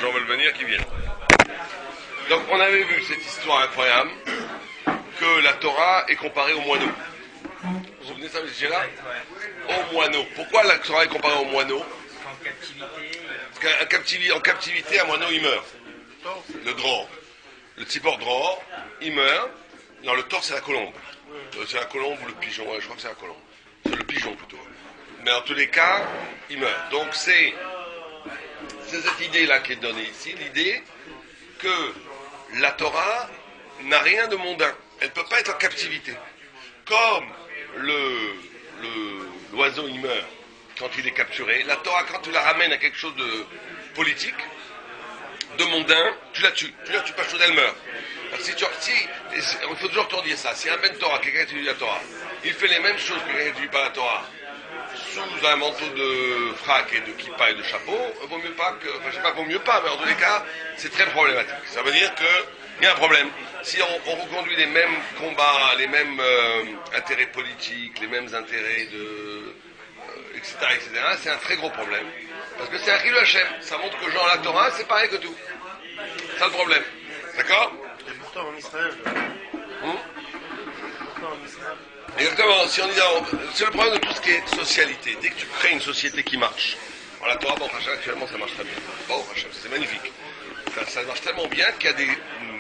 gens veulent venir, qu'ils viennent. Donc on avait vu cette histoire incroyable que la Torah est comparée au moineau. Vous vous souvenez de ça, M. là au moineau. Pourquoi la Torah est comparée au moineau? Parce qu'en captivité, un moineau, il meurt. Le dror. Le tzipor dror, il meurt. Non, le tor, c'est la colombe. C'est la colombe ou le pigeon. Ouais, je crois que c'est la colombe. C'est le pigeon, plutôt. Mais en tous les cas, il meurt. Donc, c'est cette idée-là qui est donnée ici. L'idée que la Torah n'a rien de mondain. Elle ne peut pas être en captivité. Comme l'oiseau, il meurt quand il est capturé. La Torah, quand tu la ramènes à quelque chose de politique, de mondain, tu la tues. Tu la tues pas chaude, elle meurt. Il faut toujours redire ça. Si un Ben Torah, quelqu'un étudie la Torah, il fait les mêmes choses que quelqu'un qui n'étudie pas la Torah, sous un manteau de frac et de kippa et de chapeau, vaut mieux pas que, enfin je sais pas, vaut mieux pas, mais en tous les cas, c'est très problématique. Ça veut dire qu'il y a un problème. Si on reconduit les mêmes combats, les mêmes intérêts politiques, les mêmes intérêts etc., c'est un très gros problème. Parce que c'est un Chilul Hashem. Ça montre que genre la Torah, c'est pareil que tout. C'est ça le problème. D'accord? Et pourtant en Israël. Exactement. Si on dit, c'est le problème de tout ce qui est socialité. Dès que tu crées une société qui marche, alors la Torah, bon, actuellement, ça marche très bien. Bon, c'est magnifique. Ça marche tellement bien qu'il y a des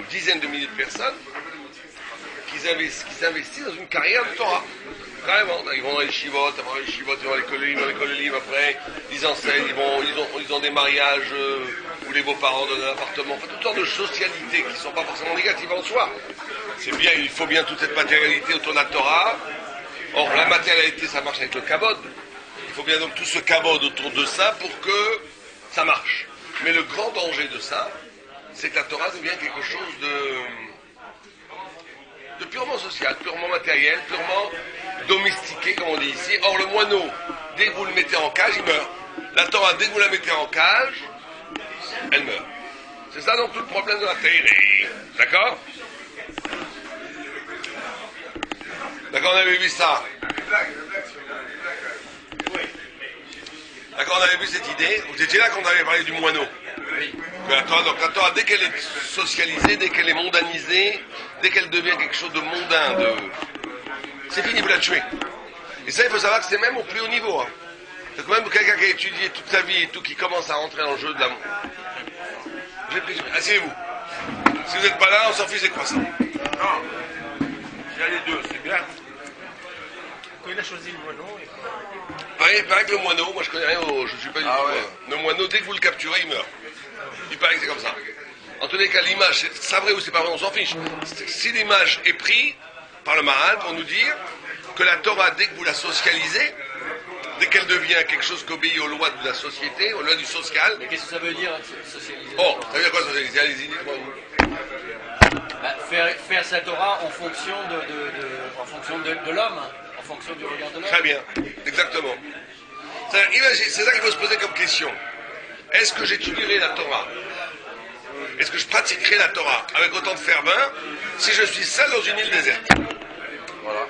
dizaines de milliers de personnes qui s'investissent dans une carrière de Torah. Carrément, ils vont dans les shivot, après les shivot, ils vont à l'école de livre, après ils enseignent, ils ont des mariages où les beaux-parents donnent un appartement, enfin toutes sortes de socialités qui ne sont pas forcément négatives en soi. C'est bien, il faut bien toute cette matérialité autour de la Torah. Or, la matérialité, ça marche avec le kabod. Il faut bien donc tout ce kabod autour de ça pour que ça marche. Mais le grand danger de ça, c'est que la Torah devient quelque chose de purement social, purement matériel, purement domestiqué, comme on dit ici. Or, le moineau, dès que vous le mettez en cage, il meurt. La Torah, dès que vous la mettez en cage, elle meurt. C'est ça donc tout le problème de la Teiré. D'accord? D'accord, on avait vu ça. D'accord, on avait vu cette idée. Vous étiez là quand on avait parlé du moineau. Que la Torah, dès qu'elle est socialisée, dès qu'elle est mondanisée, dès qu'elle devient quelque chose de mondain, c'est fini, vous la tuez. Et ça, il faut savoir que c'est même au plus haut niveau. Hein. C'est quand même quelqu'un qui a étudié toute sa vie et tout, qui commence à rentrer dans le jeu de l'amour. Asseyez-vous. Si vous n'êtes pas là, on s'en fiche, c'est quoi ça? Non. Il y a les deux, c'est bien. Quand il a choisi le moineau... Pareil que le moineau, moi je connais rien, je ne suis pas du tout. Ouais. Le moineau, dès que vous le capturez, il meurt. Il paraît que c'est comme ça. En tous les cas, l'image, c'est vrai ou c'est pas vrai, on s'en fiche. Si l'image est prise par le Maharal pour nous dire que la Torah, dès que vous la socialisez, dès qu'elle devient quelque chose qui obéit aux lois de la société, aux lois du social... Mais qu'est-ce que ça veut dire, socialiser? Oh, ça veut dire quoi, socialiser? Allez-y, dites-moi vous. Faire sa Torah en fonction de l'homme, en fonction du regard de l'homme. Très bien, exactement. C'est ça qu'il faut se poser comme question. Est-ce que j'étudierai la Torah? Est-ce que je pratiquerai la Torah avec autant de ferveur si je suis seul dans une île déserte? Voilà.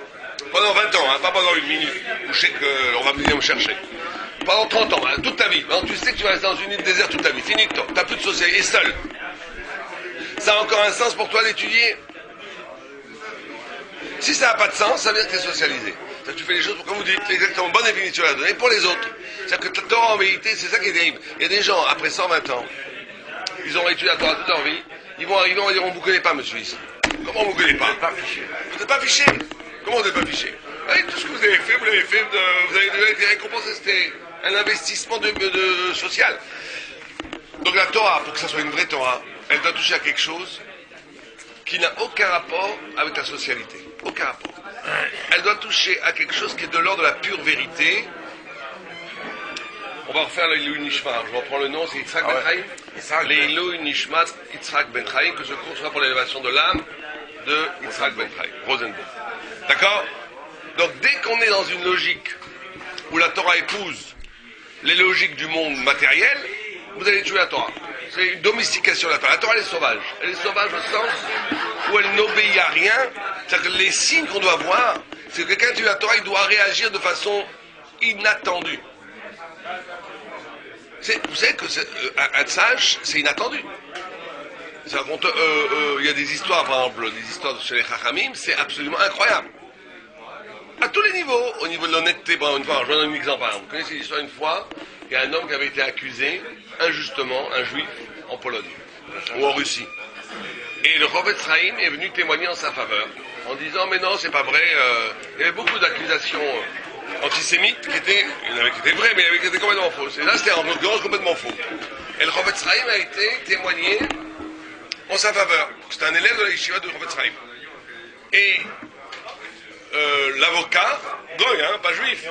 Pendant 20 ans, hein, pas pendant une minute, où je sais qu'on va venir me chercher. Pendant 30 ans, hein, toute ta vie. Alors, tu sais que tu vas rester dans une île déserte toute ta vie. Fini, tu n'as plus de société, et seul. Ça a encore un sens pour toi d'étudier? Si ça n'a pas de sens, ça veut dire que tu es socialisé. Tu fais les choses comme vous dites, exactement, bonne définition à la donner pour les autres. C'est-à-dire que la Torah, en vérité, c'est ça qui est terrible. Il y a des gens, après 120 ans, ils ont étudié la Torah toute leur vie, ils vont arriver, on va dire, on ne vous connaît pas, monsieur, ici. Comment on ne vous connaît pas? Vous n'êtes pas fiché. Comment vous n'êtes pas fiché? Oui, tout ce que vous avez fait, vous l'avez fait, vous avez été récompensé, c'était un investissement social. Donc la Torah, pour que ça soit une vraie Torah, elle doit toucher à quelque chose qui n'a aucun rapport avec la socialité. Aucun rapport. Elle doit toucher à quelque chose qui est de l'ordre de la pure vérité. On va refaire l'Ilui Nishmat. Je reprends le nom, c'est Yitzhak Ben Chaim. L'Ilui Nishmat Yitzhak Ben Chaim, que ce cours sera pour l'élévation de l'âme de Yitzhak Ben Chaim, Rosenberg. D'accord? Donc dès qu'on est dans une logique où la Torah épouse les logiques du monde matériel, vous allez tuer la Torah. C'est une domestication de la Torah. La Torah, elle est sauvage. Elle est sauvage au sens où elle n'obéit à rien. C'est-à-dire que les signes qu'on doit voir, c'est que quelqu'un tue la Torah, il doit réagir de façon inattendue. Vous savez que un sage, c'est inattendu. Il y a des histoires, par exemple, des histoires chez les Chachamim, c'est absolument incroyable. À tous les niveaux, au niveau de l'honnêteté, bon, une fois, je vous donne un exemple, par exemple. Vous connaissez l'histoire une fois, il y a un homme qui avait été accusé, injustement, un juif, en Pologne, ou en Russie. Et le Chofetz Chaim est venu témoigner en sa faveur, en disant, mais non, c'est pas vrai, il y avait beaucoup d'accusations antisémites qui étaient vraies, mais qui étaient complètement fausses. Et là, c'était en l'occurrence complètement faux. Et le Chofetz Chaim a été témoigné en sa faveur. C'était un élève de la yeshiva de Chofetz Chaim. Et l'avocat, goy, pas juif,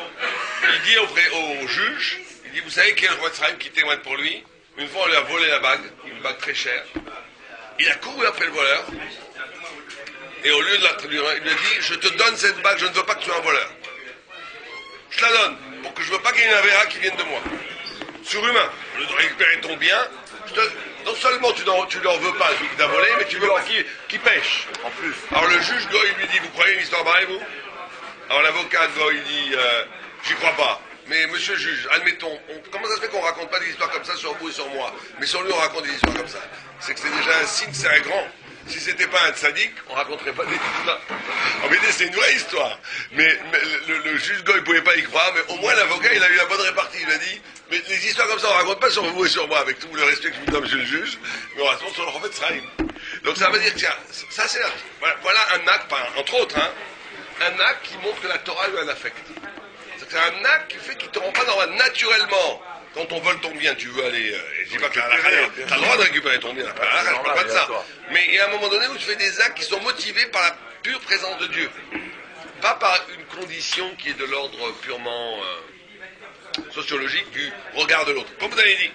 il dit au juge, il dit, vous savez qui est le Chofetz Chaim qui témoigne pour lui? Une fois, on lui a volé la bague, une bague très chère. Il a couru après le voleur, et au lieu de il lui a dit, je te donne cette bague, je ne veux pas que tu sois un voleur. Je te la donne, pour que je ne veux pas qu'il y ait une avéra qui vienne de moi. Surhumain, au lieu de récupérer ton bien, non seulement tu leur veux pas celui qui t'a volé, mais tu veux pas qu'il pêche. En plus. Alors le juge Goy lui dit, vous croyez une histoire pareille, vous? Alors l'avocat Goy dit, j'y crois pas. Mais monsieur le juge, admettons, comment ça se fait qu'on raconte pas des histoires comme ça sur vous et sur moi, mais sur lui on raconte des histoires comme ça? C'est que c'est déjà un signe, c'est un grand. Si c'était pas un sadique, on raconterait pas des histoires. En vérité, c'est une vraie histoire. Mais le juge Goy pouvait pas y croire, mais au moins l'avocat, il a eu la bonne répartie. Il a dit, mais les histoires comme ça, on raconte pas sur vous et sur moi, avec tout le respect que je vous donne, monsieur le juge, mais on raconte sur le Chofetz Chaim. Donc ça veut dire, tiens, ça c'est voilà un acte, entre autres, un acte qui montre que la Torah a eu un affect. C'est un acte qui fait qu'il te rend pas normal, naturellement. Quand on vole ton bien, tu veux aller... je dis pas que tu as le droit de récupérer ton bien. Je ne parle pas de ça. Mais il y a un moment donné où tu fais des actes qui sont motivés par la pure présence de Dieu. Pas par une condition qui est de l'ordre purement sociologique du regard de l'autre. Comme vous avez dit.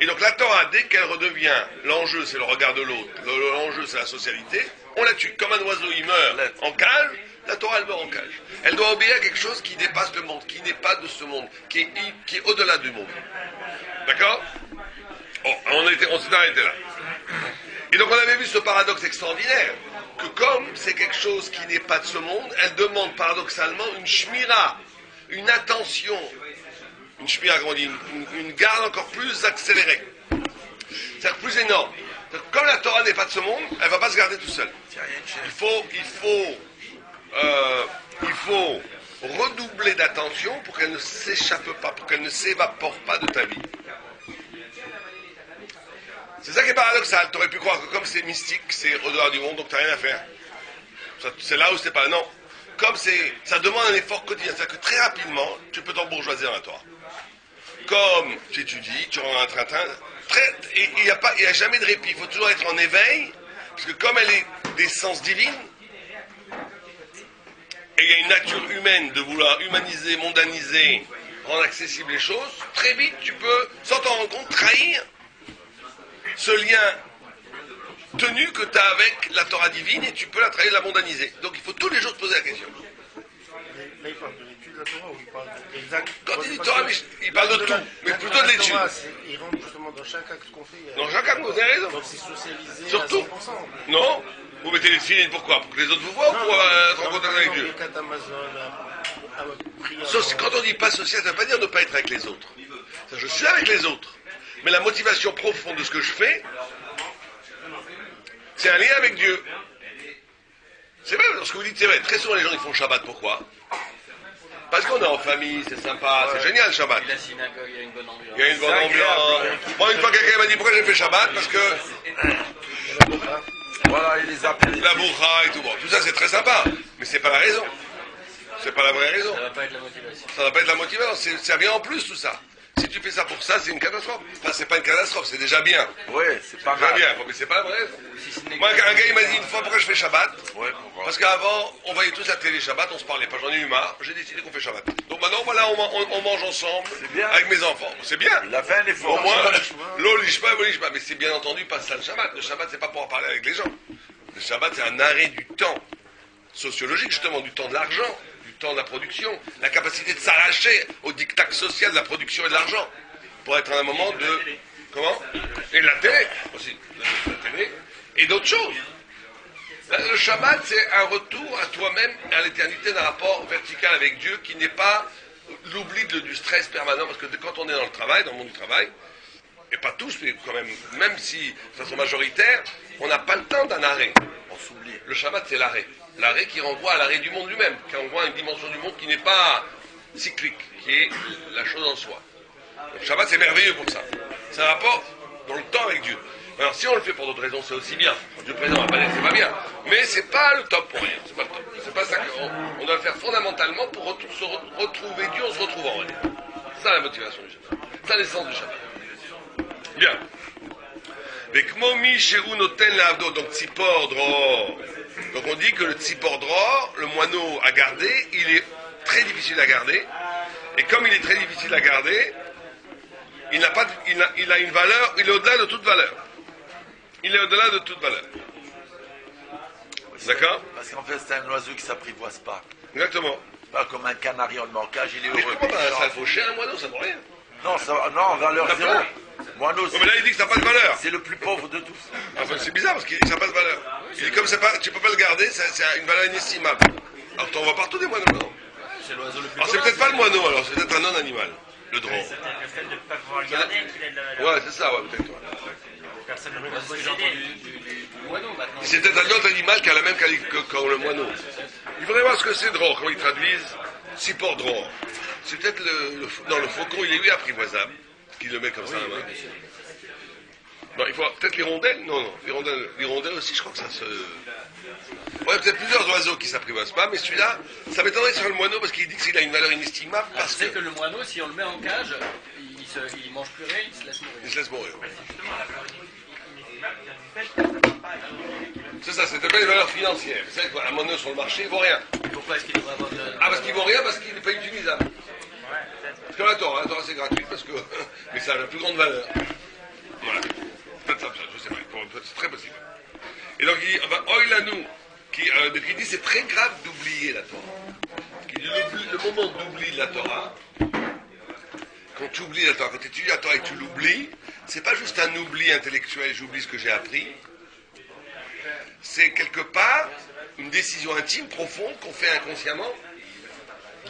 Et donc la Torah, dès qu'elle redevient, l'enjeu c'est le regard de l'autre, l'enjeu c'est la socialité, on la tue. Comme un oiseau il meurt en cage, la Torah elle meurt en cage. Elle doit obéir à quelque chose qui dépasse le monde, qui n'est pas de ce monde, qui est au-delà du monde. D'accord? On s'est arrêté là. Et donc on avait vu ce paradoxe extraordinaire, que comme c'est quelque chose qui n'est pas de ce monde, elle demande paradoxalement une shmira, une attention, une shmira, comment on dit, une garde encore plus accélérée. C'est-à-dire plus énorme. Comme la Torah n'est pas de ce monde, elle ne va pas se garder tout seule. Il faut redoubler d'attention pour qu'elle ne s'échappe pas, pour qu'elle ne s'évapore pas de ta vie. C'est ça qui est paradoxal. Tu aurais pu croire que comme c'est mystique, c'est au-dehors du monde, donc tu n'as rien à faire. C'est là où c'est pas. Non. Comme ça demande un effort quotidien. C'est-à-dire que très rapidement, tu peux t'embourgeoiser dans la Torah. Comme tu étudies, tu rends un train-train. Et il n'y a jamais de répit. Il faut toujours être en éveil, parce que comme elle est d'essence divine, et il y a une nature humaine de vouloir humaniser, mondaniser, rendre accessibles les choses, très vite tu peux, sans t'en rendre compte, trahir ce lien tenu que tu as avec la Torah divine et tu peux la trahir, la mondaniser. Donc il faut tous les jours te poser la question. Là il parle de l'étude de la Torah ou il parle exact. Quand il dit Torah, il parle de tout, mais plutôt de l'étude. Il rentre justement dans chaque acte qu'on fait. Dans chaque acte, vous avez raison. Donc c'est socialisé surtout. à 100%. Non. Vous mettez les filines, pourquoi? Pour que les autres vous voient ou pour être en contact avec Dieu? Quand on dit pas social, ça ne veut pas dire ne pas être avec les autres. Je suis avec les autres. Mais la motivation profonde de ce que je fais, c'est un lien avec Dieu. C'est vrai, lorsque vous dites, c'est vrai, très souvent les gens ils font Shabbat, pourquoi? Parce qu'on est en famille, c'est sympa, c'est génial Shabbat. La synagogue, il y a une bonne ambiance. Il y a une bonne ambiance. Moi, une fois quelqu'un m'a dit pourquoi j'ai fait Shabbat, parce que voilà, il les appelle. La bourra et tout. Bon, tout ça c'est très sympa, mais c'est pas la raison. C'est pas la vraie raison. Ça va pas être la motivation. Ça va pas être la motivation, ça vient en plus tout ça. Si tu fais ça pour ça, c'est une catastrophe. Enfin, c'est pas une catastrophe, c'est déjà bien. Oui, c'est pas Déjà mal. bien, mais c'est pas la vraie raison. Moi, un gars il m'a dit une fois pourquoi je fais Shabbat. Ouais, pourquoi? Parce qu'avant, on voyait tous la télé Shabbat, on se parlait pas, j'en ai eu marre, j'ai décidé qu'on fait Shabbat. Donc maintenant, voilà, on mange ensemble, bien. avec mes enfants. C'est bien. Il a fait un effort. Au moins, l'eau liche pas, mais c'est bien entendu pas ça le Shabbat. Le Shabbat, c'est pas pour en parler avec les gens. Le Shabbat, c'est un arrêt du temps sociologique, justement, du temps de l'argent, du temps de la production, la capacité de s'arracher au diktat social de la production et de l'argent, pour être à un moment de... Comment? Et de la télé, aussi. La télé, et d'autres choses. Le Shabbat, c'est un retour à toi-même, à l'éternité, d'un rapport vertical avec Dieu qui n'est pas l'oubli du stress permanent, parce que quand on est dans le travail, dans le monde du travail, et pas tous, mais quand même, même si de façon majoritaire, on n'a pas le temps d'un arrêt. On s'oublie. Le Shabbat, c'est l'arrêt. L'arrêt qui renvoie à l'arrêt du monde lui-même, qui renvoie à une dimension du monde qui n'est pas cyclique, qui est la chose en soi. Le Shabbat, c'est merveilleux pour ça. C'est un rapport dans le temps avec Dieu. Alors, si on le fait pour d'autres raisons, c'est aussi bien. Dieu présent, on va pas dire que c'est pas bien. Mais c'est pas le top pour rien. C'est pas le top. C'est pas ça qu'on doit le faire fondamentalement pour se retrouver Dieu en se retrouvant, on va dire. C'est ça la motivation du Shabbat. C'est ça l'essence du Shabbat. Bien. Donc tzipor dror. Donc on dit que le tzipor dror, le moineau à garder, il est très difficile à garder. Et comme il est très difficile à garder, il a une valeur, il est au-delà de toute valeur. Il est au-delà de toute valeur. D'accord? Parce qu'en fait, c'est un oiseau qui ne s'apprivoise pas. Exactement. Pas comme un canari en marquage, il est Mais heureux. pourquoi pas, ça faut cher un moineau, ça vaut rien. Non, non, valeur Ça zéro. peut. Moineau, Oh, mais là il dit que ça n'a pas de valeur. c'est le plus pauvre de tous. Enfin, c'est bizarre parce qu'il dit que ça n'a pas de valeur. Il dit comme tu peux pas le garder, c'est une valeur inestimable. Alors tu en vois partout des moineaux, non? C'est l'oiseau le plus Alors c'est peut-être pas le moineau, alors c'est peut-être un non-animal, le drone. C'est peut-être le fait de ne pas pouvoir le garder qu'il a de la valeur. Ouais, c'est ça, ouais, peut-être. Ouais. Personne ne peut C'est ce que j'ai posséder. entendu du moineau maintenant. Et c'est peut-être un autre animal qui a la même qualité que le moineau. Il faudrait voir ce que c'est drôle, comment ils traduisent Sipor drôle. C'est peut-être le faucon, il est lui apprivoisable, qu'il le met comme ça à la main. Non, il faut peut-être l'hirondelle. Non, l'hirondelle aussi, je crois que ça se... Ouais, peut-être plusieurs oiseaux qui s'apprivoisent pas, mais celui-là, ça m'étonnerait sur le moineau parce qu'il dit qu'il a une valeur inestimable Je parce sais que... que le moineau, si on le met en cage, il mange plus rien, il se laisse mourir. Il se laisse mourir. Justement, la valeur inestimable vient du fait qu'il n'a pas à C'est ça, c'était pas une valeur financière. Vous savez qu'un moineau sur le marché, il vaut rien. Pourquoi est-ce qu'il devrait avoir de la... Ah, parce qu'il vaut rien, parce qu'il n'est pas utilisable. Parce que la Torah c'est gratuit, parce que... mais ça a la plus grande valeur. Voilà. Peut-être ça, je sais pas, c'est très possible. Et donc il dit, Oilanou, qui dit c'est très grave d'oublier la Torah. Qui dit le moment d'oubli de la Torah, quand tu oublies la Torah, quand tu étudies la Torah et que tu l'oublies, c'est pas juste un oubli intellectuel, j'oublie ce que j'ai appris. C'est quelque part une décision intime, profonde, qu'on fait inconsciemment,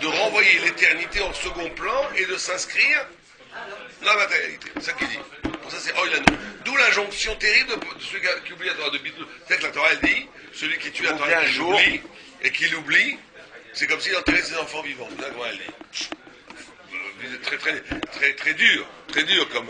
de renvoyer l'éternité en second plan et de s'inscrire dans la matérialité. C'est ça qu'il dit. Pour ça, c'est Oilanou. D'où l'injonction terrible de celui qui oublie la Torah. C'est que la Torah, elle dit, celui qui tue la Torah et qui l'oublie, et qui l'oublie, c'est comme s'il enterrait ses enfants vivants. C'est ça comment elle dit. Très dur comme...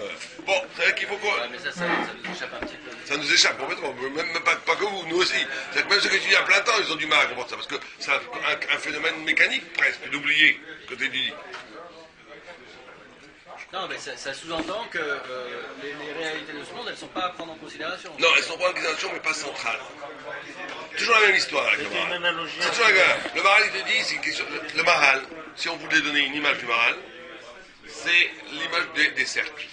Bon, c'est vrai qu'il faut quoi. Ouais, mais ça nous échappe un petit peu. Ça nous échappe complètement, même pas que vous, nous aussi. C'est-à-dire que même ceux qui étudient à plein temps, ils ont du mal à comprendre ça, parce que c'est un phénomène mécanique presque, d'oublier que tu étudies. Non, mais ça sous-entend que les réalités de ce monde, elles ne sont pas à prendre en considération. Non, elles sont pas en considération, mais pas centrales. Toujours la même histoire avec le C'était une Maharal. analogie. C'est toujours le Maharal, il te dit, c'est une question. Le Maharal, si on voulait donner une image du Maharal, c'est l'image des cercles.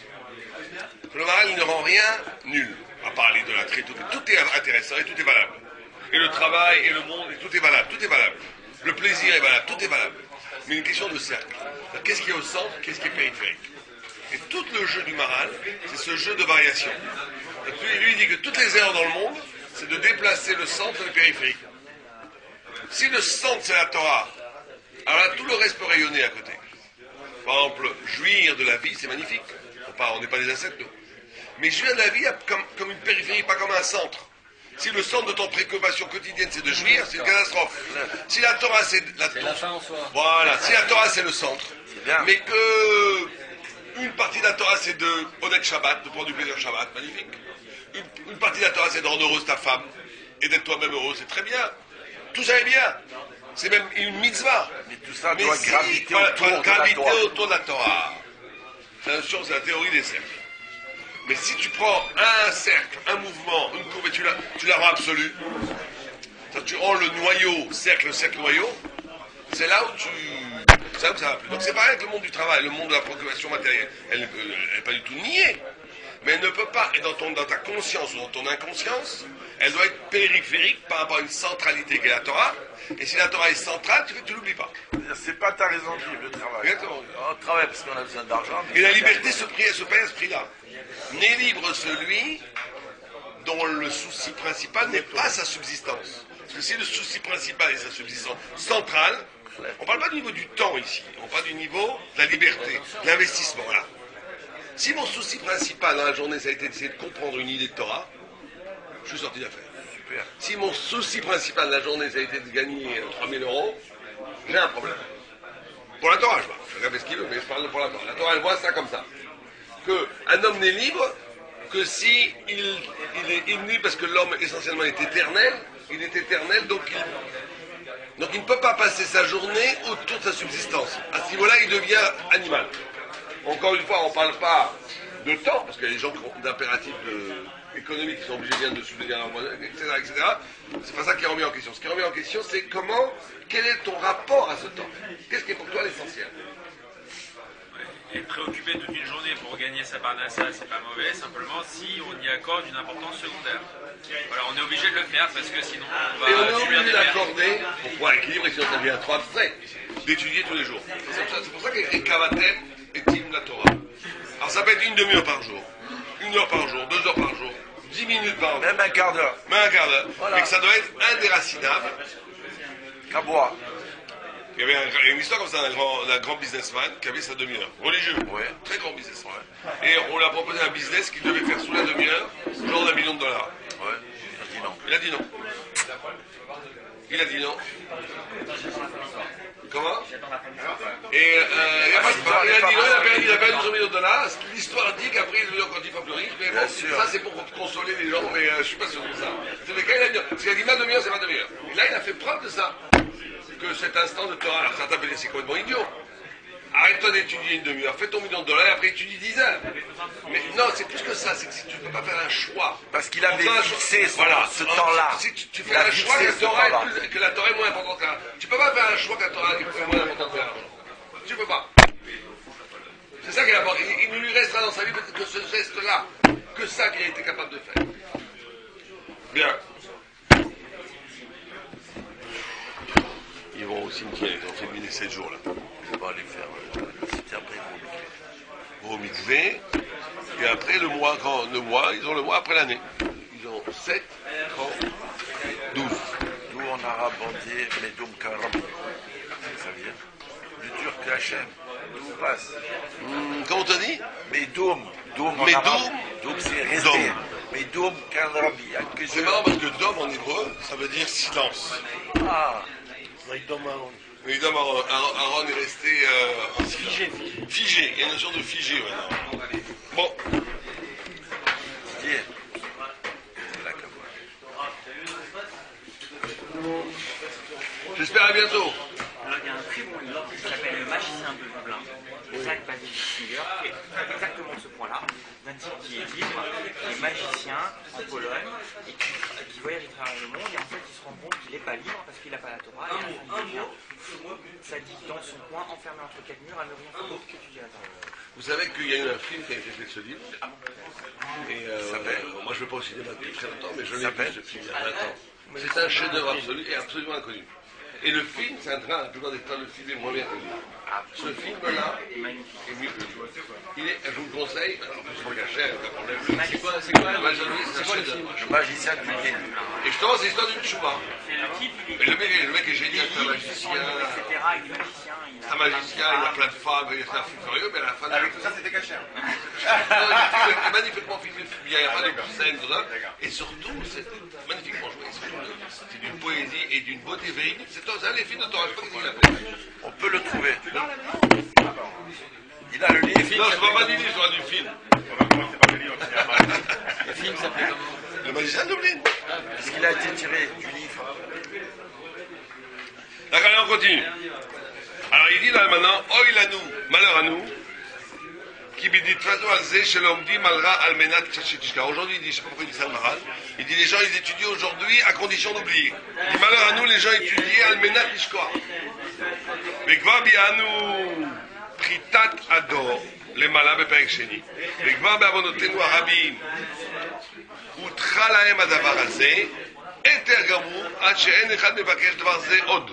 Le Maharal, il ne rend rien nul, à part l'idolâtrie, tout est intéressant et tout est valable. Et le travail et le monde, et tout est valable, tout est valable. Le plaisir est valable, tout est valable. Mais une question de cercle. Qu'est-ce qui est au centre, qu'est-ce qui est périphérique? Et tout le jeu du Maharal, c'est ce jeu de variation. Et puis lui, il dit que toutes les erreurs dans le monde, c'est de déplacer le centre et le périphérique. Si le centre, c'est la Torah, alors là, tout le reste peut rayonner à côté. Par exemple, jouir de la vie, c'est magnifique. On n'est pas des insectes, nous. Mais jouir de la vie comme une périphérie, pas comme un centre. Si le centre de ton préoccupation quotidienne, c'est de jouir, c'est une catastrophe. Si la Torah, c'est C'est la fin en soi. Voilà, si la Torah, c'est le centre, bien. mais que une partie de la Torah, c'est de honnête Shabbat, de prendre du plaisir Shabbat, magnifique. Une partie de la Torah, c'est de rendre heureuse ta femme et d'être toi-même heureux, c'est très bien. Tout ça est bien. C'est même une mitzvah. Mais tout ça Mais doit si, graviter voilà, autour de la graviter Torah. autour de la Torah. C'est la théorie des cercles. Mais si tu prends un cercle, un mouvement, une courbe et tu la rends absolue, tu rends le noyau, cercle, noyau, c'est là où ça va plus. Donc c'est pareil avec le monde du travail, le monde de la préoccupation matérielle. Elle n'est pas du tout niée. Mais elle ne peut pas, et dans ta conscience ou dans ton inconscience, elle doit être périphérique par rapport à une centralité qu'est la Torah. Et si la Torah est centrale, tu l'oublies pas. C'est pas ta raison de vivre, le travail. Exactement. On travaille parce qu'on a besoin d'argent. mais Et la c'est liberté se paye à ce prix-là. N'est libre celui dont le souci principal n'est pas sa subsistance. Parce que si le souci principal est sa subsistance centrale, on ne parle pas du niveau du temps ici, on parle du niveau de la liberté, de l'investissement. Voilà. Si mon souci principal dans la journée, ça a été d'essayer de comprendre une idée de Torah, je suis sorti d'affaire. Super. Si mon souci principal de la journée, ça a été de gagner 3000 euros, j'ai un problème. Pour la Torah, je vois. Chacun fait ce qu'il veut, mais je parle pour la Torah. La Torah, elle voit ça comme ça. Qu'un homme n'est libre que si il est nu, parce que l'homme essentiellement est éternel, il est éternel, donc il ne peut pas passer sa journée autour de sa subsistance. À ce niveau-là, il devient animal. Encore une fois, on ne parle pas de temps, parce qu'il y a des gens qui ont d'impératifs économiques qui sont obligés bien de subvenir à leur monnaie, etc., etc. C'est pas ça qui est remis en question. Ce qui est remis en question, c'est quel est ton rapport à ce temps? Qu'est-ce qui est pour toi l'essentiel? Être préoccupé toute une journée pour gagner sa parnassa, c'est pas mauvais, simplement si on y accorde une importance secondaire. Voilà, on est obligé de le faire parce que sinon on va Et on est subir obligé des pertes. d'accorder, pour pouvoir équilibrer, sinon ça devient trop abstrait, d'étudier tous les jours. C'est pour ça qu'écrit Kavatem et Tim la Torah. Alors ça peut être une demi-heure par jour, 1 heure par jour, 2 heures par jour, 10 minutes par jour, Même un quart d'heure. mais un quart d'heure. Voilà. Et que ça doit être indéracinable. Qu'à boire. Il y avait une histoire comme ça d'un grand businessman qui avait sa demi-heure. Religieux, Ouais. très grand businessman. Et on lui a proposé un business qu'il devait faire sous la demi-heure, genre d'1 million de dollars. Ouais. Je dis non. Il a dit non. Il a dit non. Comment? Et il a dit non, il a perdu son million de dollars. L'histoire dit qu'après il est devenu encore 10 fois plus riche. Mais bon, sûr. ça c'est pour consoler les gens, mais je suis pas sûr de ça. C'est le cas, il a dit non. Parce qu'il a dit ma demi-heure, c'est ma demi-heure. Et là, il a fait preuve de ça. Que cet instant de Torah, alors certains peuvent dire c'est complètement idiot. Arrête-toi d'étudier une demi-heure, fais ton million de dollars et après étudie 10 heures. Mais non, c'est plus que ça, c'est que si tu ne peux pas faire un choix. Parce qu'il avait Enfin, fixé ce Alors, temps-là. Si tu Il fais a un choix fixé que ce temps-là. la Torah est moins importante que l'argent. Tu peux pas faire un choix que la Torah est moins importante que l'argent. Tu peux pas. C'est ça qu'il a. Il ne lui restera dans sa vie que ce geste-là. Que ça qu'il a été capable de faire. Bien. Ils vont au cimetière, ils ont fait miner 7 jours là. On va aller faire le cimetière après Au mitzvah, et après ils ont le mois après l'année. Ils ont 7, 30, 12. Nous en arabe on dit Medoum Karabi. Ça veut dire du turc Hachem. Tout passe. Comment t'as dit? Medoum. Doum en Medoum. arabe. Donc c'est resté. Dom. Medoum Karabi. C'est marrant parce que Dom en hébreu, ça veut dire silence. Ah. Mais évidemment, Aaron est resté en silence. Figé. Il y a une notion de figé maintenant. Bon. Didier. C'est la caboche. J'espère à bientôt. Alors, il y a un très bon livre qui s'appelle Le Magicien de Lublin, de Zach Basilewski, qui est exactement ce point-là, d'un type qui est libre, qui est magicien en Pologne, et qui voyage à travers le monde, et en fait il se rend compte qu'il n'est pas libre parce qu'il n'a pas la Torah, et à la fin du livre, ça dit dans son coin, enfermé entre 4 murs, à ne rien faire d'autre qu'étudier la Torah. Vous savez qu'il y a eu un film qui a été fait de ce livre. Et moi je ne vais pas au cinéma depuis très longtemps, mais je l'ai vu ce film il y a 20 ans. C'est un chef-d'œuvre absolu et absolument inconnu. Et le film, c'est un train, la plupart des temps, le film est moins bien connu. Ce film-là est mieux que le livre. Je vous le conseille, alors je ne pas cher, pas de problème. C'est quoi Le le film? Le magicien du Nil. Et justement, c'est l'histoire d'une chouva. C'est le type, il Et le mec est génial, c'est un libre, magicien. etc. Il est magicien, il C'est un magicien, il a plein de femmes, il est un fou furieux, mais à la fin de Avec tout ça, c'était caché. le film est magnifiquement filmé, bien, il y a pas de scènes, tout ça. Et surtout, c'est magnifiquement joué. C'est d'une poésie et d'une beauté véridique. C'est les films de Torah, je sais pas comment il l'appelle. On peut le trouver. Il a le livre. Non, je ne vois pas du livre, je vois du film. Le film s'appelait comment? Le magicien de Dublin. Parce qu'il a été tiré du livre. D'accord, allez, on continue. Alors il dit là maintenant, Oil à nous, malheur à nous, qui bidit faso al zé chez l'homme dit malra al menat tchachitishka. Aujourd'hui il dit, je ne sais pas pourquoi il dit ça le maral, il dit les gens ils étudient aujourd'hui à condition d'oublier. Il dit malheur à nous, les gens étudient al menat tishka. Vekva bianu pritat ador, les malins beperek sheni. Vekva beavonotenu harabim, utcha lahem adavar hazé, eter gamur, ad she'en echad mevakesh davar zé od.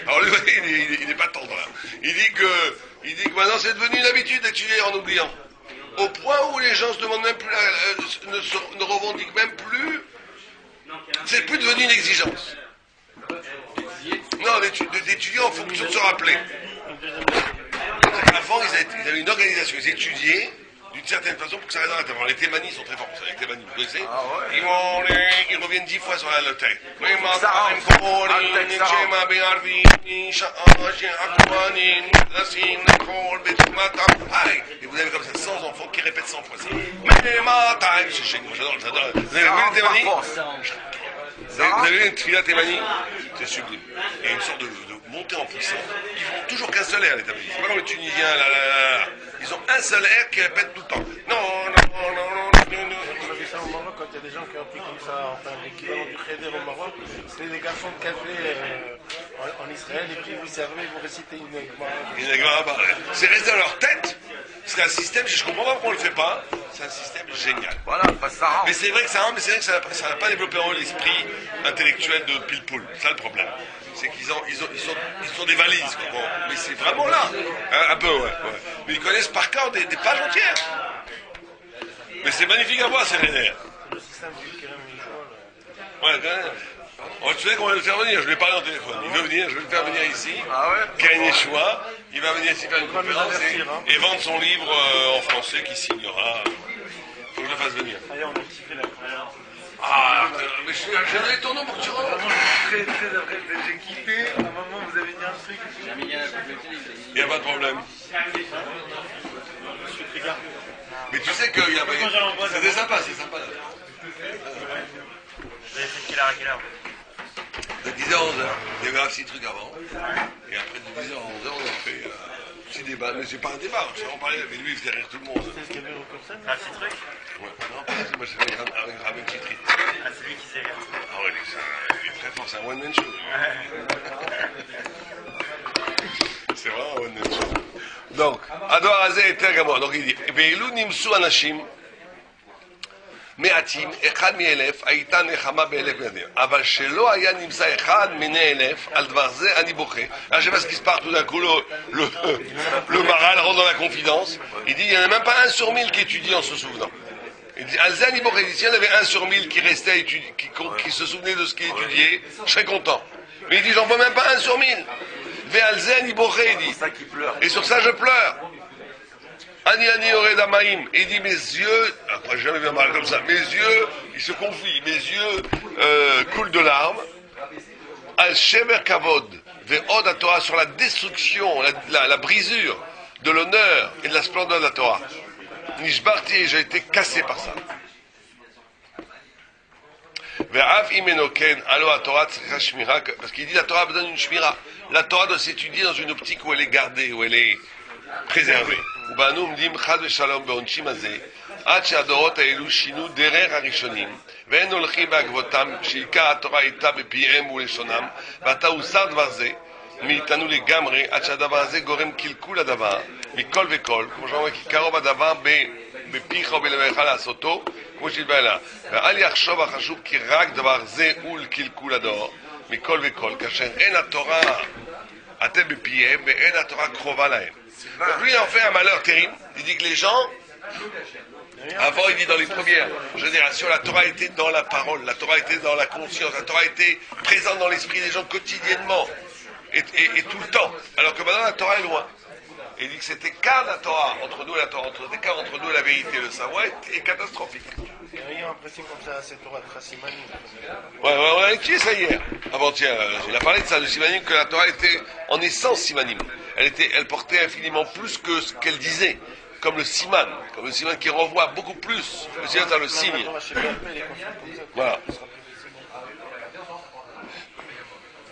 Alors lui, il n'est pas tendre là. Il dit que maintenant c'est devenu une habitude d'étudier en oubliant. Au point où les gens se demandent même plus, ne revendiquent même plus. C'est plus devenu une exigence. Non, d'étudier en fonction de se rappeler. Avant, ils avaient une organisation, ils étudiaient d'une certaine façon pour que ça reste dans la tête. Alors, les thémanies sont très forts pour ça, les thémanies, vous connaissez? Ils reviennent 10 fois sur la tête. Et vous avez comme ça 100 enfants qui répètent 100 fois ça. C'est chez moi, j'adore. Vous avez vu les thémanies? Vous avez vu une tefila thémanie? C'est sublime. Il y a une sorte de montée en puissance. Ils font toujours qu'un seul air, les thémanies. C'est pas comme les Tunisiens, là. Ils ont un seul air qui répète tout le temps. Non. On a vu ça au Maroc quand il y a des gens qui ont appris comme ça, enfin l'équivalent du Kheder au Maroc. C'était des garçons de café en Israël et puis vous servez, vous récitez une Gemara. C'est resté dans leur tête. C'est un système, je comprends pas pourquoi on le fait pas. C'est un système génial. Voilà, pas ça rend. Mais c'est vrai que ça n'a pas développé en eux l'esprit intellectuel de pile-poule. C'est ça le problème. C'est qu'ils sont des valises. Quoi. Bon, mais c'est vraiment là. Un peu, ouais. Mais ils connaissent par cœur des pages entières. Mais c'est magnifique à voir, c'est vénère. Le système du Kerem Yeshua. Ouais, quand même. Tu sais qu'on va le faire venir, je lui ai parlé au téléphone. Il veut venir, je vais le faire venir ici. Ah ouais? Kerem Yeshua, il va venir ici faire une Il va nous conférence avertir, hein. et vendre son livre en français qui signera. Faut que je le fasse venir. Allez, on a kiffé la conférence. Ah, mais j'ai donné ton nom pour que tu rentres. Très très après, j'ai kiffé. À un moment, vous avez dit un truc. Jamais gagné la complété. Il n'y a pas de problème. Je suis très gardé. Mais tu sais qu'il y a. C'était sympa, c'est sympa. Vous avez fait quelle heure De 10h à 11h. Il y avait un petit truc avant. Et après, de 10h à 11h, on a fait un petit débat. Mais c'est pas un débat, on parlait avec lui, il faisait rire tout le monde. C'est ce qu'il y avait au Corsen. Un petit truc? Ouais. Non, pas ça, moi, c'est avec Rabin Chitri. Ah, c'est lui qui s'est rire. Ah ouais, il est très fort, c'est un one-man show. C'est vraiment un one-man show. Donc, Ador Azé et Tergamon. Donc il dit, Veilou nimsu anashim, מעטים, אחד מאלף, הייתה נחמה באלף בני אדם. אבל שלא היה נמצא אחד מני אלף, על דבר זה אני בוכה. Là, je sais pas ce qui se passe tout d'un coup, le Maral rentre dans la confidence. Il dit, il n'y en a même pas 1 sur 1000 qui étudie en se souvenant. Il dit, Al-Zé ani bouché. Il dit, s'il y en avait 1 sur 1000 qui restait à étudier, qui se souvenait de ce qu'il étudiait, je serais content. Mais il dit, j'en vois même pas 1 sur 1000. Ve Al-Zé ani bouché, il dit. Et sur ça, je pleure. Ani Ored Amaim, et il dit mes yeux, après j'ai jamais vu un mal comme ça, mes yeux, il se confie, mes yeux coulent de larmes. Al Shemer Kavod, Ve'od à Torah, sur la destruction, la brisure de l'honneur et de la splendeur de la Torah. Nishbarti, j'ai été cassé par ça. Ve'av imenoken, alo à Torah tzricha shmira, parce qu'il dit la Torah besoin d'une shmira. La Torah doit s'étudier dans une optique où elle est gardée, où elle est préservée. ובאנו עומדים חד ושלום בעונשם הזה, עד שהדורות האלו שינו דרך הראשונים, ואין הולכים בעקבותם, שעיקר התורה הייתה בפיהם ולשונם, ועתה הוסר דבר זה מאיתנו לגמרי, עד שהדבר הזה גורם קלקול הדבר, מכל וכל, כמו שאומרים, כי קרוב הדבר בפיך ובלבך לעשותו, כמו שהתבא אליה. ואל יחשוב החשוב כי רק דבר זה הוא לקלקול הדור, מכל וכל, כאשר אין התורה אתם בפיהם, ואין התורה קרובה להם. Donc lui, il en fait un malheur terrible. Il dit que les gens, avant, il dit dans les premières générations, la Torah était dans la parole, la Torah était dans la conscience, la Torah était présente dans l'esprit des gens quotidiennement et tout le temps. Alors que maintenant, la Torah est loin. Et il dit que cet écart de la Torah entre nous et la Torah, l'écart entre nous et la vérité, le savoir, est catastrophique. Ayant apprécié comme ça cette Torah de Simani. Ouais, on a étudié ça hier. Avant-hier, il a parlé de ça, de Simanim, que la Torah était en essence Simanim. Elle portait infiniment plus que ce qu'elle disait, comme le Siman qui renvoie beaucoup plus. Le Siman, c'est le signe. Voilà.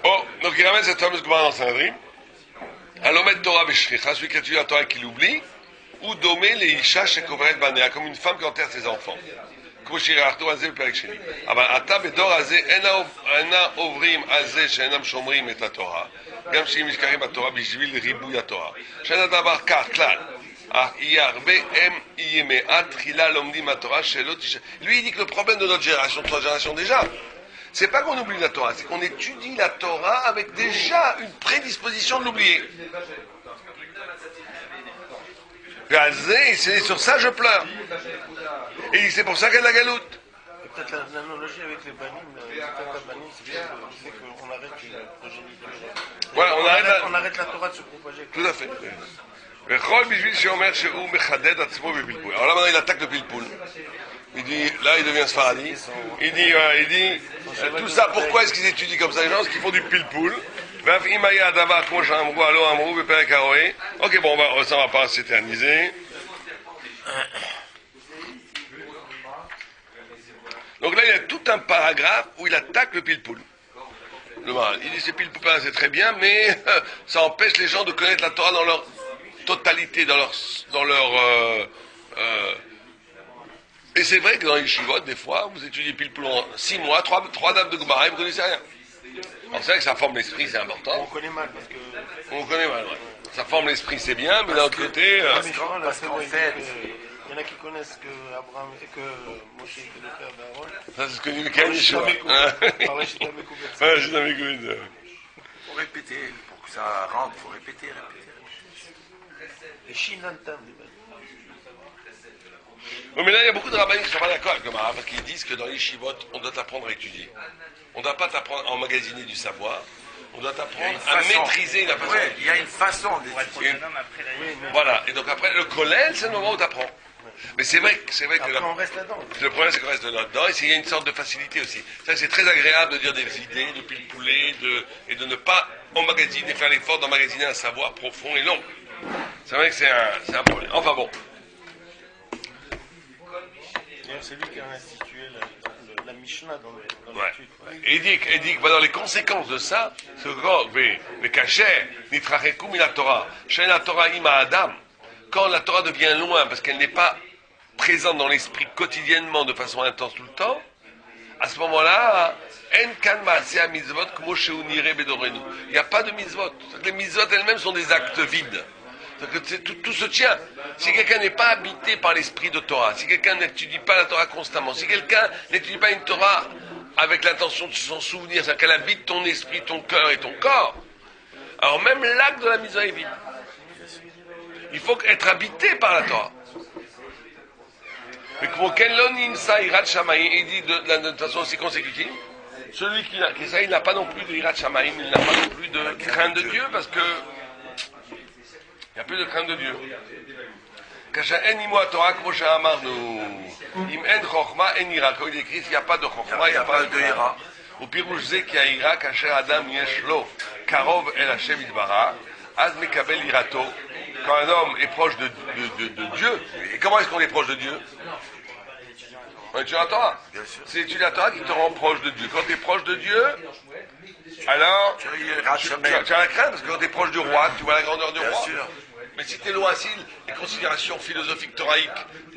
Oh, donc il ramène cette fameuse Gemara dans Sanhedrin. Alomet Torah Beshricha, celui qui étudie la Torah et qui l'oublie, ou domé les Isha Shekoveret Banea, comme une femme qui enterre ses enfants. כמו שירחתו על זה בפרק שני. אבל אתה בדור הזה אינה עוברים על זה שאינם שומרים את התורה, גם שהם נזכרים בתורה בשביל ריבוי התורה. שאין הדבר כך כלל. יהיה הרבה הם יהיה מעט תחילה לומדים התורה שלא תשאר. Lui il dit que le problème de notre génération, de notre génération déjà, c'est pas qu'on oublie la Torah, c'est qu'on étudie la Torah avec déjà une prédisposition de l'oublier. Et c'est sur ça je pleure. Et c'est pour ça qu'il y a de la galoute. peut-être l'analogie avec les banim, peut-être la banim, c'est bien le fait qu'on arrête une progéniture. Voilà, On arrête la Torah de se propager. Tout à fait. Alors là maintenant il attaque le pilpoul. Il dit, là il devient Sfaradi. Il dit, tout ça, pourquoi est-ce qu'ils étudient comme ça les gens? Parce qu'ils font du pilpoul. Ok, bon, ça va pas s'éterniser. Donc là il y a tout un paragraphe où il attaque le pilpoul. Il dit c'est pilpoul, c'est très bien, mais ça empêche les gens de connaître la Torah dans leur totalité, dans leur et c'est vrai que dans les yeshivot, des fois, vous étudiez pilpoul en 6 mois, 3 dates de Gemara, vous ne connaissez rien. Alors c'est vrai que ça forme l'esprit, c'est important. On connaît mal parce que. On connaît mal, ouais. Ça forme l'esprit, c'est bien, mais d'un autre côté. Parce qu'en fait. Il y en a qui connaissent que Abraham et que Moshe était le frère d'Aaron. Ça, c'est ce que dit le Yeshua. Faut répéter, pour que ça rentre, faut répéter. Et Shinantam, Oui, mais là, il y a beaucoup de rabbins qui ne sont pas d'accord avec le Maharal parce qu'ils disent que dans les yeshivot, on doit t'apprendre à étudier. On ne doit pas t'apprendre à emmagasiner du savoir. On doit t'apprendre à maîtriser la façon. Oui, il y a une façon d'étudier. Voilà. Et donc après, le kollel, c'est le moment où tu apprends. Mais c'est vrai que on reste là-dedans. Le problème, c'est qu'on reste là-dedans, et il y a une sorte de facilité aussi. Ça, c'est très agréable de dire des idées, de pilpouler, et de ne pas emmagasiner, faire l'effort d'emmagasiner un savoir profond et long. C'est vrai que c'est un problème. Enfin bon. C'est lui qui a institué la Mishnah dans l'étude. Et il dit que dans les conséquences de ça, c'est que le cachet, nitrachekum la Torah, chez la Torah ima Adam, quand la Torah devient loin parce qu'elle n'est pas présente dans l'esprit quotidiennement de façon intense tout le temps, à ce moment-là, il n'y a pas de mitzvot. Les mitzvot elles-mêmes sont des actes vides. Tout se tient. Si quelqu'un n'est pas habité par l'esprit de Torah, si quelqu'un n'étudie pas la Torah constamment, si quelqu'un n'étudie pas une Torah avec l'intention de s'en souvenir, c'est-à-dire qu'elle habite ton esprit, ton cœur et ton corps, alors même l'acte de la mitzvah est vide. Il faut être habité par la Torah. Mais comme il dit de façon aussi consécutive, celui qui ça, il n'a pas non plus de Hirat Shamayim, il n'a pas non plus de crainte de Dieu, parce que il n'y a plus de crainte de Dieu. Quand il écrit, s'il n'y a pas de Chokhma, il n'y a pas de Hira. Au Pirouche Zé qui a Hira, Kacher Adam Yeshlo, Karov El Hashem Idbara, Az Mekabel Hirato. Quand un homme est proche de Dieu, et comment est-ce qu'on est proche de Dieu? On étudie la Torah. C'est l'étude de la Torah qui te rend proche de Dieu. Quand tu es proche de Dieu, alors tu as la crainte, parce que quand tu es proche du roi, tu vois la grandeur du roi. Mais si tu es loin, si les considérations philosophiques toraïques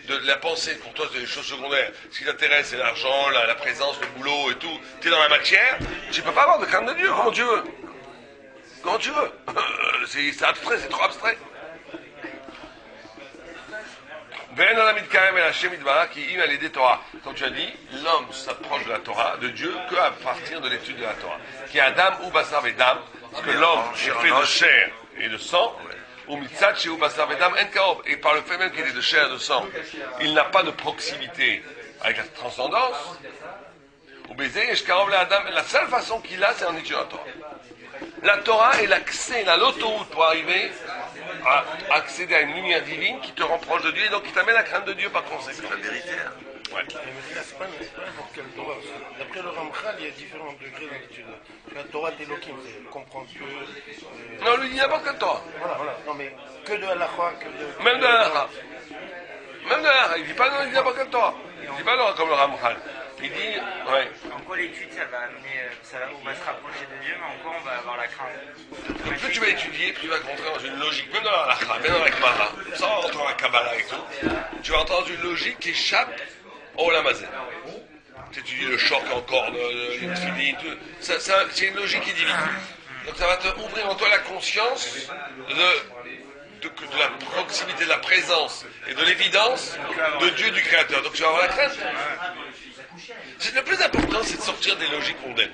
de la pensée, pour toi c'est des choses secondaires, ce qui t'intéresse c'est l'argent, la présence, le boulot et tout, tu es dans la matière, tu ne peux pas avoir de crainte de Dieu, comment tu veux? Comment tu veux? C'est abstrait, c'est trop abstrait. Comme tu as dit, l'homme s'approche de la Torah, de Dieu, qu'à partir de l'étude de la Torah. Qui est Adam ou Basar Vedam, parce que l'homme est fait de chair et de sang, ou Mitzat chez ou Basar Vedam en Kaob, et par le fait même qu'il est de chair et de sang, il n'a pas de proximité avec la transcendance. Ou baiser, la seule façon qu'il a, c'est en étudiant la Torah. La Torah est l'accès, l'autoroute pour arriver à accéder à une lumière divine qui te rend proche de Dieu et donc qui t'amène à la crainte de Dieu par conséquent. C'est la vérité. Ouais. Mais c'est pas n'importe quelle Torah. D'après le Ramchal, il y a différents degrés dans l'étude. La Torah d'Elohim, c'est comprendre que. Non, lui dit n'importe quelle Torah. Voilà. Non, mais que de halakha, que de. Même de halakha. Même de halakha. Il dit pas non, il dit n'importe quelle Torah. Il dit pas non comme le Ramchal. Il dit, ouais. En quoi l'étude, ça va amener, on va se rapprocher de Dieu, mais en quoi on va avoir la crainte? Donc plus tu vas étudier, plus tu vas rentrer dans une logique, même dans la halakha, même dans la Gemara, sans rentrer dans la Kabbalah et tout, tu vas rentrer dans une logique qui échappe au Lamazé. Tu étudies le choc encore, le tefillin, tout. C'est une logique qui divine. Donc ça va te ouvrir en toi la conscience de la proximité, de la présence et de l'évidence de Dieu, du Créateur. Donc tu vas avoir la crainte. C'est le plus important, c'est de sortir des logiques mondaines.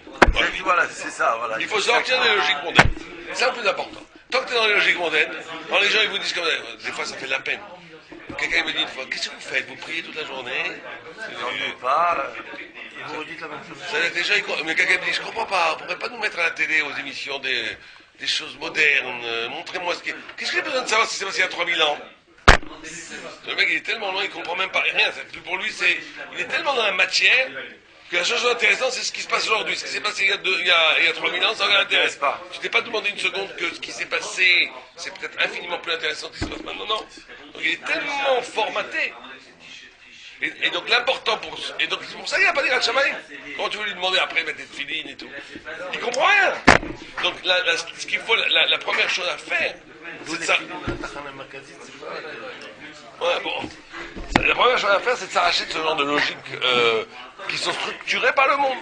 Voilà, c'est ça. Voilà. Il faut sortir des logiques mondaines. C'est le plus important. Tant que tu es dans les logiques mondaines, alors les gens ils vous disent comme des fois ça fait de la peine. quelqu'un me dit une fois, qu'est-ce que vous faites? Vous priez toute la journée? J'en pas. Et vous redites la même chose. Ça, déjà, mais quelqu'un me dit, je comprends pas, on pourrait pas nous mettre à la télé aux émissions des choses modernes, montrez-moi ce qui est... Qu'est-ce que j'ai besoin de savoir si c'est passé il y a 3000 ans? Le mec, il est tellement loin, il comprend même pas rien. Pour lui, il est tellement dans la matière que la chose intéressante, c'est ce qui se passe aujourd'hui. Ce qui s'est passé il y a 3000 ans, ça ne l'intéresse pas. Tu t'es pas demandé une seconde que ce qui s'est passé, c'est peut-être infiniment plus intéressant que ce qui se passe maintenant. Non. Donc il est tellement formaté. Et donc l'important et donc c'est pour ça qu'il n'a pas dit la Shamaï. Comment tu veux lui demander après de mettre des filines et tout? Il comprend rien. Donc ce qu'il faut, la première chose à faire, c'est de ça. Ouais, bon. La première chose à faire, c'est de s'arracher de ce genre de logique qui sont structurées par le monde.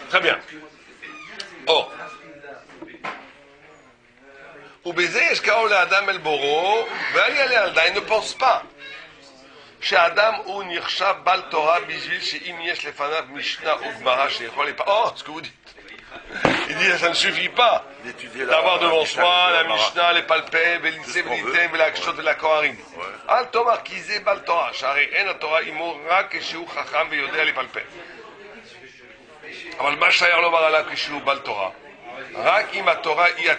Très bien. Or, ou baiser, Adam el Boro, il ne pense pas. Chez Adam ou Nirsha Bal Torah Bijvil chez Imiesh Lefanav Mishnah ou Gmara chez Oh, ce que vous dites. Il dit ça ne suffit pas d'avoir devant soi la Mishnah, les palpés, les lycées, les lités, la Kshot et la Koharim. Al Tomar Kizé Bal Torah, Shari En Torah Imo Rak et Shiu Chacham Veyodea les palpés. אבל מה שהיה לומר עליו כשהוא בעל תורה? רק אם התורה היא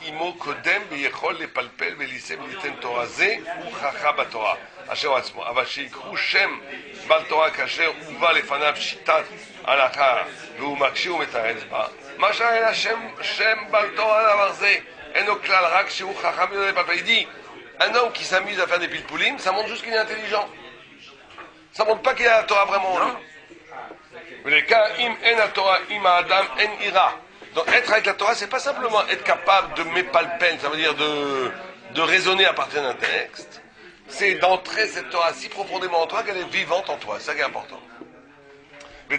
עמו קודם ויכול לפלפל וליישם וליתן תורה זה הוא חכם בתורה אשר הוא עצמו. אבל שיקחו שם בעל תורה כאשר הובא לפניו שיטת הלכה והוא מקשה ומתרץ בה, מה שהיה שם בעל תורה דבר זה אינו כלל רק שהוא חכם ויודע לפלפל. Il dit, un homme qui s'amuse à faire des pilpoulim, ça montre juste qu'il est intelligent. Ça montre pas qu'il a la Torah vraiment en lui. Donc être avec la Torah, c'est pas simplement être capable de mépalpen, ça veut dire de raisonner à partir d'un texte. C'est d'entrer cette Torah si profondément en toi qu'elle est vivante en toi. C'est ça qui est important. Il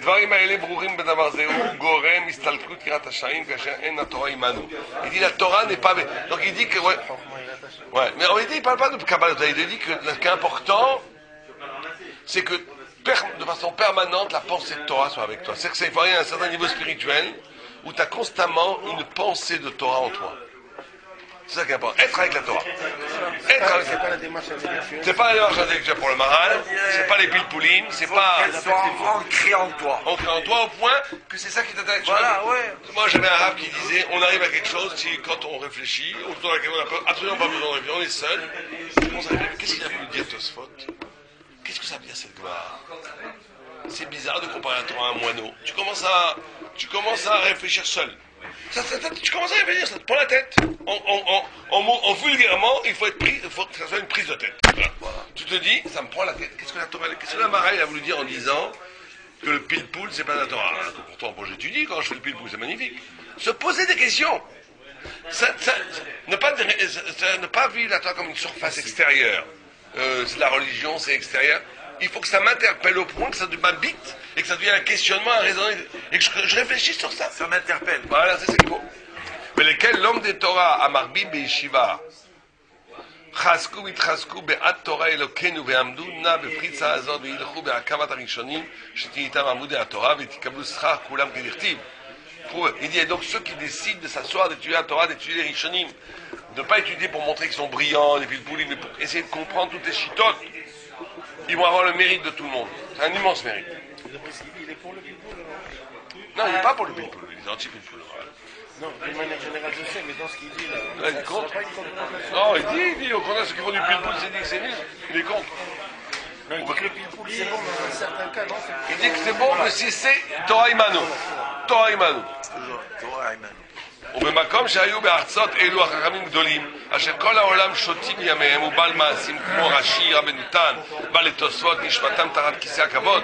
dit la Torah n'est pas... Donc il dit que... Ouais, mais en réalité il ne parle pas de Kabbalah. Il dit que ce qui est important, c'est que de façon permanente, la pensée de Torah soit avec toi. C'est que ça, il faut arriver à un certain niveau spirituel où tu as constamment une pensée de Torah en toi. C'est ça qui est important. Être avec la Torah. C'est pas la démarche intellectuelle pour le maral, c'est pas les pilpoulines, c'est pas... Qu'elle soit ancrée en toi. Ancrée en toi au point que c'est ça qui t'intéresse. Voilà, ouais. Moi j'avais un arabe qui disait, on arrive à quelque chose quand on réfléchit, autour de laquelle on n'a absolument pas besoin de réfléchir, on est seul. Qu'est-ce qu'il a voulu dire Tosfot? Qu'est-ce que ça veut dire cette gloire? C'est bizarre de comparer la Torah à un moineau. Tu commences à réfléchir seul. Tu commences à réfléchir, ça te prend la tête. En vulgairement, il faut que ça soit une prise de tête. Voilà. Tu te dis, ça me prend la tête. Qu'est-ce que la Mara il a voulu dire en disant que le pile-poule, c'est pas la Torah? Pourtant, bon, j'étudie quand je fais le pile-poule, c'est magnifique. Se poser des questions. Ne pas vivre la Torah comme une surface extérieure. C'est la religion, c'est extérieur. Il faut que ça m'interpelle au point que ça m'habite et que ça devienne un questionnement, un raisonnement et que je réfléchisse sur ça. Ça m'interpelle. Voilà, c'est ce qu'il faut. Mais lesquels l'homme des Torah, Amarbi Beishiva, Chasku Mitchasku Be'at Torah Elokenu Ve'amdu Na Befritza Azot Ve'ilchu Be'akavat Arishonim Shetinitam Amud Torah Ve'tikablu Schar Kulam Kedirtiv. Il dit, et donc ceux qui décident de s'asseoir, d'étudier la Torah, d'étudier les Rishonim, de ne pas étudier pour montrer qu'ils sont brillants, les pilpoulis, mais pour essayer de comprendre toutes les chitotes, ils vont avoir le mérite de tout le monde. C'est un immense mérite. Il est pour le pilpoul? Non, il n'est pas pour le pilpoul, il est anti-pilpoul. Non, d'une manière générale, je sais, mais dans ce qu'il dit, là, il est contre. Non, il dit, au contraire, ceux qui font du pilpoul, c'est nul. Il est contre. Non, il dit que le pilpoul, c'est bon dans un certain cas, non? Il dit que c'est bon que si c'est Torah Imanu. Torah Imanu. Torah Imanu. ובמקום שהיו בארצות אלו החכמים גדולים, אשר כל העולם שותים ימיהם ובעל מעשים כמו רש"י, רבנו תם, בעל לתוספות, נשמתם תחת כיסא הכבוד,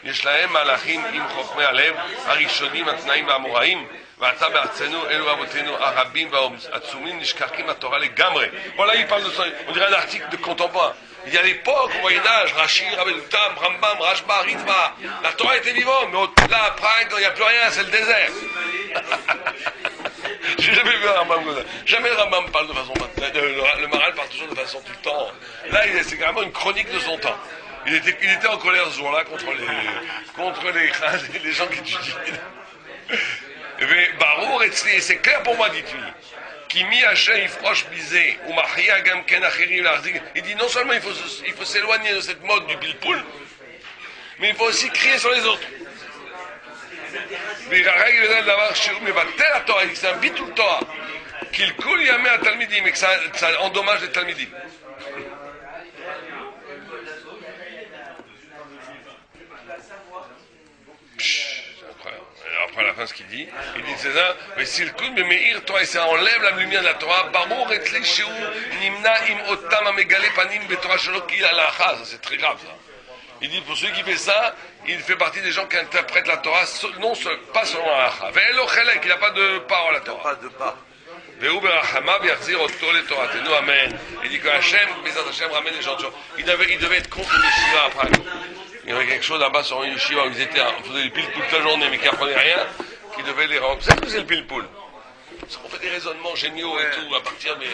יש להם מהלכים עם חוכמי הלב, הראשונים, התנאים והאמוראים, ועתה בארצנו אלו אבותינו הרבים והעצומים נשכחים מהתורה לגמרי. Voilà, il parle de ça, on dirait un article de contemporain. Il y a l'époque, au Moyen-Âge, Rashi, Rabbeinu Tam, Rambam, Rashba, Ritva, la Torah était vivante, mais là, après, quand il n'y a plus rien, c'est le désert. J'ai jamais vu un Rambam comme ça. Jamais le Rambam parle de façon... Le Maral parle toujours de façon tout le temps. Là, c'est carrément une chronique de son temps. Il était en colère ce jour-là contre les gens qui étudient. Mais Barour, c'est clair pour moi, dit-il. Kimi Hashem Ifrosh Bizé, ou Mahia Gamken Acherim Larzik. Il dit non seulement il faut s'éloigner de cette mode du pilpoul, mais il faut aussi crier sur les autres. Mais la règle d'avoir Shiur Mevatel la Torah, il dit que c'est un bitul Torah. Qu'il coule Yamé à Talmidim, et que ça endommage les Talmidim. Après à la fin ce qu'il dit, c'est ça, mais si le coup de Meir Torah, et ça enlève la lumière de la Torah, Barbour et Tléchéou, Nimna im Otam Amegale Panim Betorah Sholokil Alacha, c'est très grave ça. Il dit pour ceux qui fait ça, il fait partie des gens qui interprètent la Torah, non pas selon Alacha. Ve'elo Chelek, il n'a pas de part à la Torah. Pas de pas. Ve'u berachama v'yachzir oto le Torah. Nous amen. Il dit que Hachem, Bezat Hachem ramène les gens. Il devait être contre une yeshiva après. Il y avait quelque chose là-bas sur une yeshiva où ils étaient, on faisait du pile-poule toute la journée, mais qui n'apprenaient rien, qui devait les rendre. Vous savez ce que c'est le pile-poule? On fait des raisonnements géniaux et tout, à partir, mais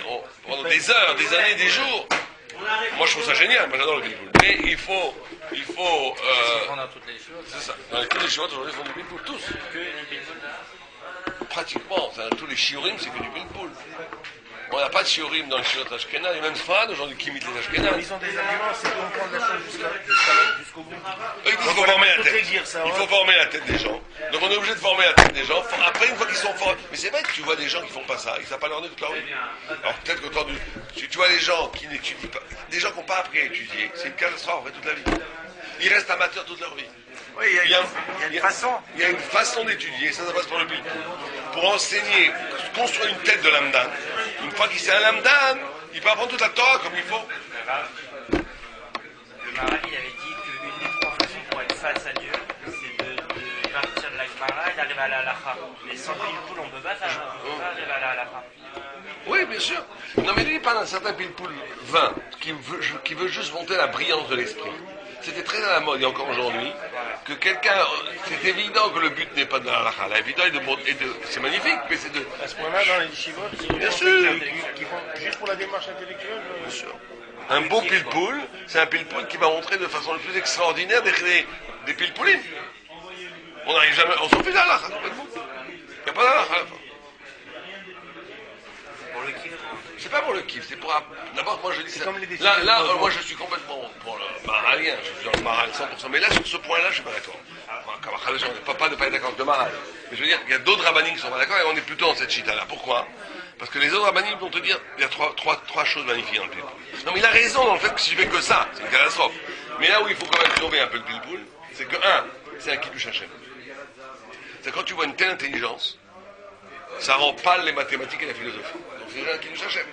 pendant des heures, des années, des jours. Moi, je trouve ça génial, moi j'adore le pile-poule. Mais il faut. Dans toutes les choses. C'est ça. Dans toutes les yeshivot, aujourd'hui, ils font du pile-poule, tous. Pratiquement, tous les shiurim, c'est que du pile-poule. On n'a pas de shiurim dans les shiurot Ashkenaz, et même Sfarad, aujourd'hui, qui imitent les Ashkenaz. Ils ont des arguments, c'est de comprendre la chose jusqu'au bout. Eux, ils disent qu'il faut former la tête. Il faut former la tête des gens. Donc on est obligé de former la tête des gens. Après, une fois qu'ils sont forts. Mais c'est vrai que tu vois des gens qui font pas ça, ils savent pas leur nez toute leur vie. Alors peut-être que tu vois des gens qui n'étudient pas, des gens qui n'ont pas appris à étudier, c'est une catastrophe en fait toute la vie. Ils restent amateurs toute leur vie. Oui, il y a une façon. Il y a une façon d'étudier, ça passe par le pile. Pour enseigner, construire une tête de lamdan. Une fois qu'il sait un lamdan, il peut apprendre toute la Torah comme il faut. Le Maral, il avait dit qu'une des trois façons pour être face à Dieu, c'est de partir de la Gemara et d'arriver à la halacha. Mais sans pile-poule, on ne peut pas arriver à la halacha. Oui, bien sûr. Non, mais lui, il parle d'un certain pile-poule 20 qui veut juste monter la brillance de l'esprit. C'était très à la mode, et encore aujourd'hui, que quelqu'un... C'est évident que le but n'est pas de la halakha. L'évident est de... C'est magnifique, mais c'est de... À ce point-là, dans les yeshivot, Bien sûr. qui font juste pour la démarche intellectuelle. Bien sûr. Un beau pile-poule, c'est un pile-poule qui va montrer de façon le plus extraordinaire des pile-poulines. On n'arrive jamais... On s'en fait de la halakha, complètement. Il n'y a pas de halakha à la fin. C'est pas pour le kiff, c'est pour... D'abord, moi je dis ça. Là, moi je suis complètement pour le maralien, je suis dans le maral 100%. Mais là, sur ce point-là, je suis pas d'accord. On n'est pas de pas être d'accord avec le maral. Mais je veux dire, il y a d'autres rabbiniques qui sont pas d'accord et on est plutôt dans cette chita-là. Pourquoi? Parce que les autres rabbiniques vont te dire, il y a trois choses magnifiques dans le pilpoul. Non, mais il a raison dans le fait que si je fais que ça, c'est une catastrophe. Mais là où il faut quand même sauver un peu le pilpoul, c'est que, c'est un kiddush Hashem. C'est quand tu vois une telle intelligence, ça rend pâle les mathématiques et la philosophie. Donc c'est déjà un kiddush Hashem.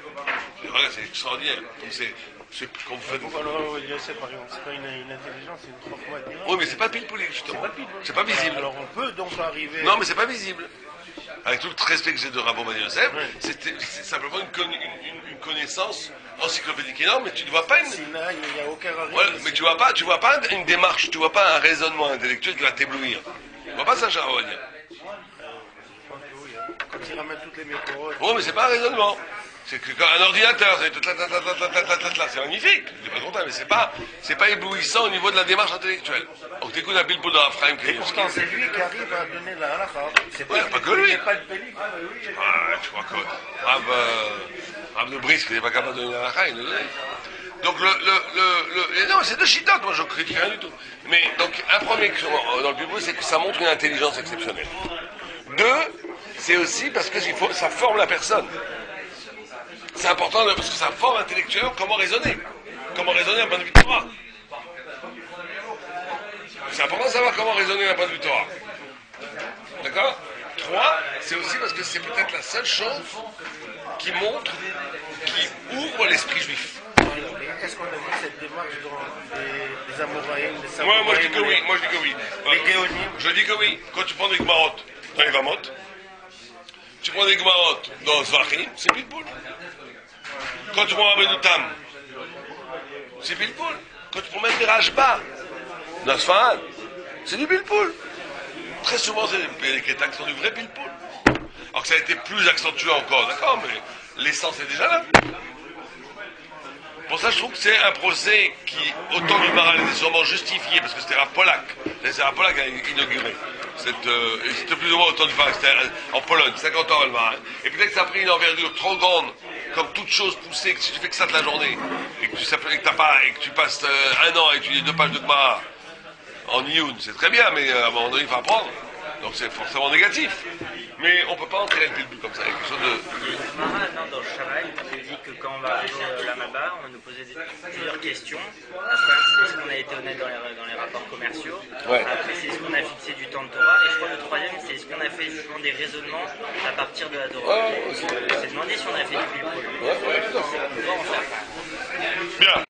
C'est extraordinaire. Donc c'est comme vous faites. Alors, Yosef, par exemple, c'est pas une intelligence, c'est une transformation. Oui, mais c'est pas pile-poule, justement. C'est pas visible. Alors on peut donc arriver. Non, mais c'est pas visible. Avec tout le respect que j'ai de Rabbi Ben Yosef, c'est simplement une connaissance encyclopédique énorme, mais tu ne vois pas une. Il n'y a aucun arrivé. Voilà, mais tu vois pas une démarche, tu vois pas un raisonnement intellectuel qui va t'éblouir. Tu vois pas ça, Charles. Quand il ramène toutes les méthodes. Oh, mais c'est pas un raisonnement. C'est qu'un ordinateur, c'est magnifique. Je dis pas content, mais c'est pas éblouissant au niveau de la démarche intellectuelle. Donc t'écoutes un Bilbo dans Raphaël Et pourtant, c'est lui qui arrive à donner la halakha. C'est pas que lui. C'est pas le pélic. Je crois que Rav de Brisk, il n'est pas capable de donner la halakha, il le donne. Donc non, c'est deux chitotes, moi je critique rien du tout. Mais donc un premier dans le Bilbo, c'est que ça montre une intelligence exceptionnelle. Deux, c'est aussi parce que ça forme la personne. C'est important parce que ça forme intellectuellement comment raisonner d'un point de vue Torah. C'est important de savoir comment raisonner d'un point de vue Torah. D'accord? 3, c'est aussi parce que c'est peut-être la seule chose qui ouvre l'esprit juif. Est-ce qu'on a vu cette démarche dans les Amoraïm, les Samouraïm? Moi je dis que oui. Les Géonim? Je dis que oui. Quand tu prends des Gmarot dans les Vamot, tu prends des Gmarot dans Zvachim, c'est Bilboul. Quand tu prends Rabbeinu Tam, c'est Bilboul. Quand tu prends même des Rashba dans Sfarad, c'est du Bilboul. Très souvent, c'est des crétins qui sont du vrai Bilboul. Alors que ça a été plus accentué encore, d'accord, mais l'essence est déjà là. Pour ça, je trouve que c'est un procès qui, autant du Maral était sûrement justifié, parce que c'était Rav Polak. C'est Rav Polak qui a inauguré. Et c'était plus ou moins autant de temps, c'était en Pologne, 50 ans allemand. Et peut-être que ça a pris une envergure trop grande, comme toute chose poussée, que si tu fais que ça de la journée, et que tu passes un an à étudier 2 pages de Gemara en Iyun, c'est très bien, mais à un moment donné, il faut apprendre. Donc c'est forcément négatif. Mais on ne peut pas entraîner le but comme ça, quelque chose de... Maintenant, dans le Shabbat, il nous dit que quand on va arriver là-bas, on va nous poser plusieurs questions. La première, c'est est-ce qu'on a été honnête dans les rapports commerciaux. Ouais. Après, c'est est-ce qu'on a fixé du temps de Torah. Et je crois que le troisième, c'est est-ce qu'on a fait justement des raisonnements à partir de la Torah. Ouais, on s'est demandé si on a fait du pile. Ouais, tout à fait. On va en faire. Bien.